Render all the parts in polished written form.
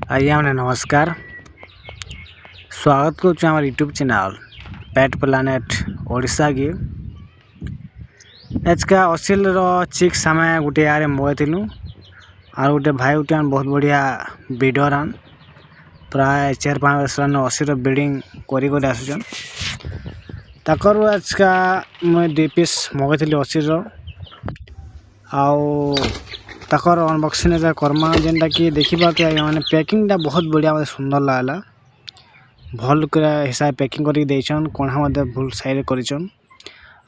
आज्ञा मैंने नमस्कार स्वागत करुँ आम यूट्यूब चैनल पेट प्लानेट ओडिशा की आज का असिल चिक समय गोटे यार मगेलु और गोटे भाई गोटे बहुत बढ़िया वीडियो रान प्राय 4-5 वर्ष असिर ब्रिडिंग कर आसुचन ताकर आज का मुझे 2 पीस मगेली असिर आउ ताकर अनबॉक्सिंग कर्मा जेनटा कि देखिए मैंने पैकिंगटा बहुत बढ़िया मतलब सुंदर लगला भल हिसाब पैकिंग करके देछन कोणा मते भूल साइड करिछन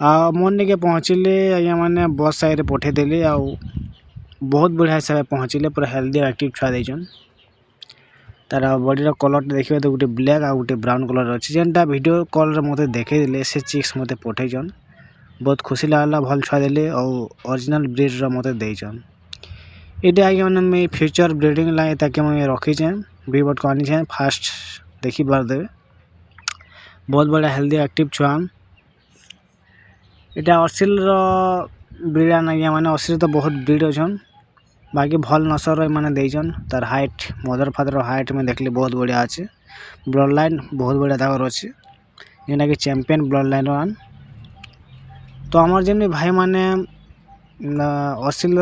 आ मन के पहुँचले आज्ञा मैंने बस साइड पठे देली आ बहुत बढ़िया हिसाब पहुँचले पूरा हेल्दी एक्टिव छुआ देछन तार बॉडी कलर देखिए तो गोटे ब्लैक आ गोटे ब्राउन कलर अच्छी जेनटा वीडियो कॉल रे मते देखे से चिक्स मते पठेछन बहुत खुशी लगला भल छुआ देले और ओरिजिनल ब्रीड मते देछन ये आगे मैंने फ्यूचर ब्रीडिंग लगे ताकि मैं रखीचे वीवट को आनी फास्ट देखी पार देवे बहुत बढ़िया हेल्दी एक्टिव छुआ यहाँ असिल ब्रीड आज्ञा मैंने असिल तो बहुत ब्रीड अच्छन बाकी भल नसर मैंने देछन तार हाइट मदर फादर हाइट में देखली बहुत बढ़िया अच्छे ब्लड लाइन बहुत बढ़िया ताकर अच्छे जेना कि चैंपियन ब्लड लाइन वन तो आमर जमी भाई मैंने असिल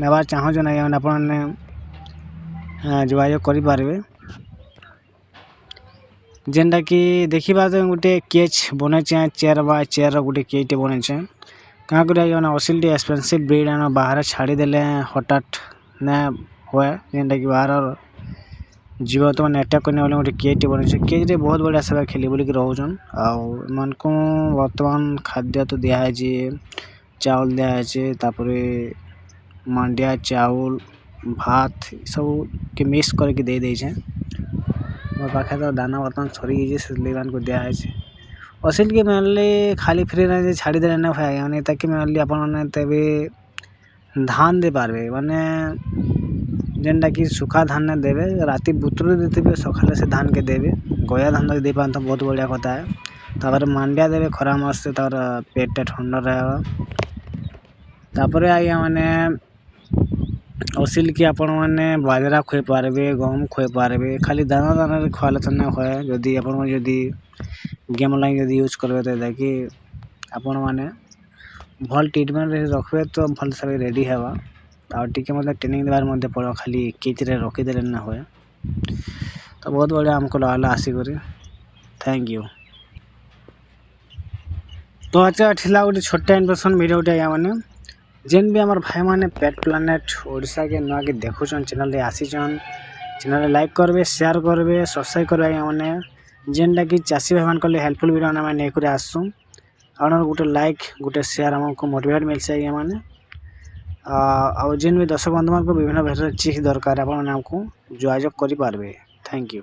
नेबार चाहून आज्ञा आपने जोगाजोग करें जेनटा कि देखा गोटे केच बने चेयर बाय चेयर गोटे केच बने क्या कर असिल एक्सपेंसिव ब्रीड बाहर छाड़ीदे हठात न हुए जेनटा कि बाहर जीव तो मैंने अटैक करने वाले गोटे केच बने केज बहुत बढ़िया सब खेली बोलिक रोचन आन को बर्तमान खाद्य तो दिखाई चावल दिखाई मांडिया चावल भात सब के मिक्स करके दे देछे मोर पाखे तो दाना बर्तमान सरी को दिया असिल के मेनली खाली फ्री ना छाड़ी देने ना भाई ताकि मेनली अपन तबे धान दे पारबे माने जेनटा कि सुखा धान ने देवे राति बुतरू देते सकाले से धान के देवे गया धान दे पान तो बहुत बढ़िया कथा है तापर मांडिया देवे खरा मस्त तार पेट ठंडा रहेगा तापर आज्ञा मैंने असिल की आपण मैंने बाजरा खुई पारबे गहम खुई पारबे खाली दाना दाना खुआले तो ना हुए जदि आपण जदि गेम लाइन जदि यूज करबे तो देखि आपण मैंने भल ट्रीटमेंट रखबे तो भल सब रेडी हेबा आ टिके मतलब ट्रेनिंग देवार मध्य पड़ो खाली किच रे रखी देले ना हुए तो बहुत बढ़िया हमको लगला आसी करी थैंक यू तो अच्छा ठिला गोटे छोटा इन्फॉर्मेशन वीडियो आज्ञा मैंने जेन भी हमार भाई माने पेट प्लानेट ओडिशा के नुआ के देखुचन चैनल रे आसीचन चैनल लाइक करबे शेयर करबे सब्सक्राइब करबे माने जेनटा कि चासी भाई मान को हेल्पफुल वीडियो ना मैं नेकुरे आसू और गोटे लाइक गोटे शेयर हमको मोटिवेट मिलसे आज्ञा माने आ जेन भी दर्शक बंधु मान को विभिन्न भाषा चिक्स दरकार आपन हमको जोगाजोग करि पारबे थैंक यू।